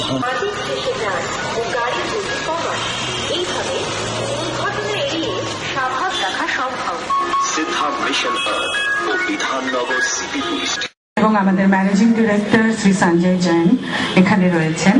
প্রধান সিদ্ধার্থ মিশন আর্থ ও Bidhannagar city police এবং আমাদের ম্যানেজিং ডিরেক্টর শ্রী সঞ্জয় জৈন এখানে রয়েছেন।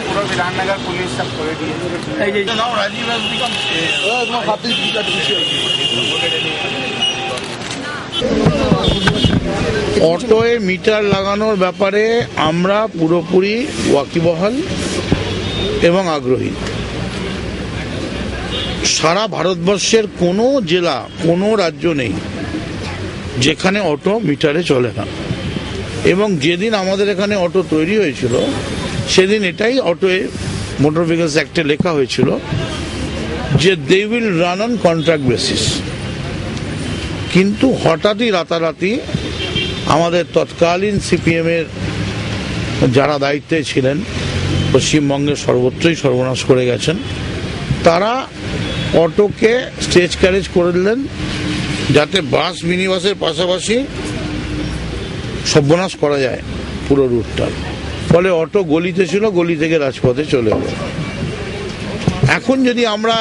पूरा विधाननगर पुलिस सब করে দিয়েছে। অটোয় মিটার লাগানোর ব্যাপারে আমরা পুরোপুরি ওয়াকিবহাল এবং আগ্রহী। সারা ভারতবর্ষের কোনো জেলা কোনো রাজ্য নেই যেখানে অটো মিটারে চলে না, এবং যেদিন আমাদের এখানে অটো তৈরি হয়েছিল সেদিন এটাই অটোয়ে মোটর ভেহিকলস অ্যাক্টে লেখা হয়েছিল যে they will run on contract basis. কিন্তু হঠাৎই রাতারাতি আমাদের তৎকালীন সিপিএমের যারা দায়িত্বে ছিলেন, পশ্চিমবঙ্গের সর্বত্রই সর্বনাশ করে গেছেন, তারা অটোকে স্টেজ ক্যারেজ করে দিলেন যাতে বাস মিনি বাসের পাশাপাশি সর্বনাশ করা যায় পুরো রুটটা। ফলে অটো গলিতে ছিল, গলি থেকে রাজপথে চলে গেল। এখন যদি আমরা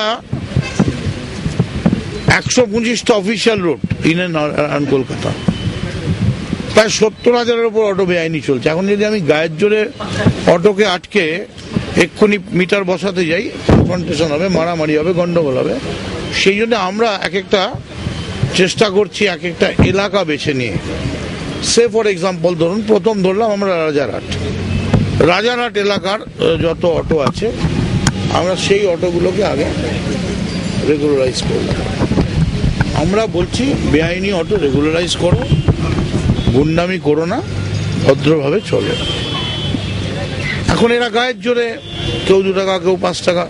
125টা official route in and Kolkata, প্রায় 70,000-এর উপর অটো বেআইনি চলছে। এখন যদি আমি গায়ের জোরে অটোকে আটকে এক্ষুনি মিটার বসাতে যাই, কনফ্রন্টেশন হবে, মারামারি হবে, গন্ডগোল হবে। সেই জন্য আমরা এক একটা চেষ্টা করছি এক একটা এলাকা বেছে নিয়ে। সে ফর এক্সাম্পল ধরুন, প্রথম ধরলাম আমরা রাজারহাট এলাকার যত অটো আছে আমরা সেই অটোগুলোকে আগে রেগুলারাইজ করলাম। আমরা বলছি বেআইনি অটো রেগুলারাইজ করো, গুন্ডামি করো না, ভদ্রভাবে চলো। এখন এরা গায়ের জোরে কেউ 2 টাকা কেউ 5 টাকা,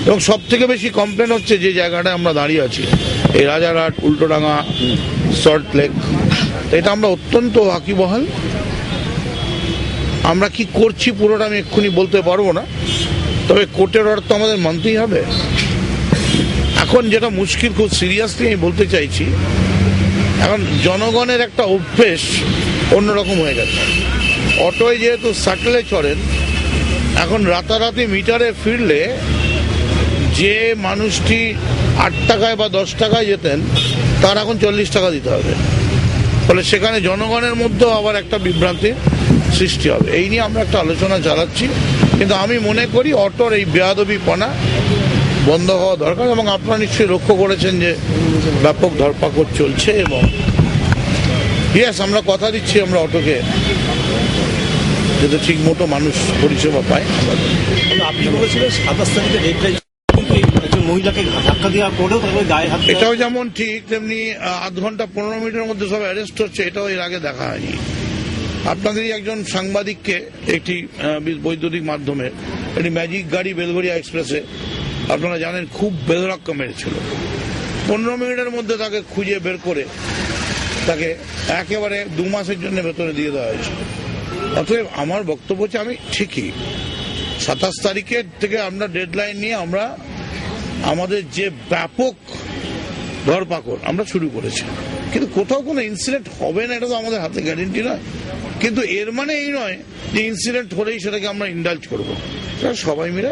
এবং সব থেকে বেশি কমপ্লেন হচ্ছে যে জায়গাটায় আমরা দাঁড়িয়ে আছি এই রাজারহাট, উল্টোডাঙ্গা, সল্ট লেক। এটা আমরা অত্যন্ত ওয়াকিবহাল। আমরা কি করছি পুরোটা আমি এক্ষুনি বলতে পারবো না, তবে কোর্টের অর্থ আমাদের মানতেই হবে। এখন যেটা মুশকিল, খুব সিরিয়াসলি আমি বলতে চাইছি, এখন জনগণের একটা অভ্যেস অন্যরকম হয়ে গেছে। অটোয় যেহেতু শাটলে চড়েন, এখন রাতারাতি মিটারে ফিরলে যে মানুষটি 8 টাকায় বা 10 টাকায় যেতেন তার এখন 40 টাকা দিতে হবে। ফলে সেখানে জনগণের মধ্যেও আবার একটা বিভ্রান্তির সৃষ্টি হবে। এই নিয়ে আমরা একটা আলোচনা চালাচ্ছি, কিন্তু আমি মনে করি অটোর এই বেয়াদবিপনা বন্ধ হওয়া দরকার। এবং আপনারা নিশ্চয়ই লক্ষ্য করেছেন যে ব্যাপক ধরপাকড় চলছে, এবং ইয়েস আমরা কথা দিচ্ছি আমরা অটোকে যাতে ঠিক মতো মানুষ পরিষেবা পায়। আপনি বলেছিলেন 27 তারিখে ডেডলাইন, মহিলাকে ধাক্কা দেওয়ার পরেও তারপরে গায়ে হাত, এটাও যেমন ঠিক তেমনি আধ ঘন্টা 15 মিনিটের মধ্যে সব অ্যারেস্ট হচ্ছে, এটাও এর আগে দেখা হয়নি। আপনাদেরই একজন সাংবাদিককে একটি বৈদ্যুতিক মাধ্যমে একটি ম্যাজিক গাড়ি বেলগড়িয়া এক্সপ্রেসে আপনারা জানেন খুব বেধড়াক্কা মেরেছিল। 15 মিনিটের মধ্যে তাকে খুঁজে বের করে তাকে একেবারে 2 মাসের জন্য ভেতরে দিয়ে দেওয়া হয়েছে। অতএব আমার বক্তব্য হচ্ছে, আমি ঠিকই 27 তারিখের থেকে আমরা ডেডলাইন নিয়ে আমরা আমাদের যে ব্যাপক ধরপাকড় আমরা শুরু করেছি, কিন্তু কোথাও কোনো ইনসিডেন্ট হবে না এটা তো আমাদের হাতে গ্যারেন্টি নয়। কিন্তু এর মানে এই নয় যে ইনসিডেন্ট হলেই সেটাকে আমরা ইন্ডালজ করবো। সবাই মিলে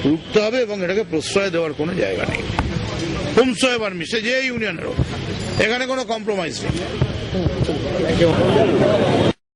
রুখতে হবে এবং এটাকে প্রশ্রয় দেওয়ার কোনো জায়গা নেই। হোমসয় বার্মি সে যে ইউনিয়নেরও, এখানে কোনো কম্প্রোমাইজ নেই।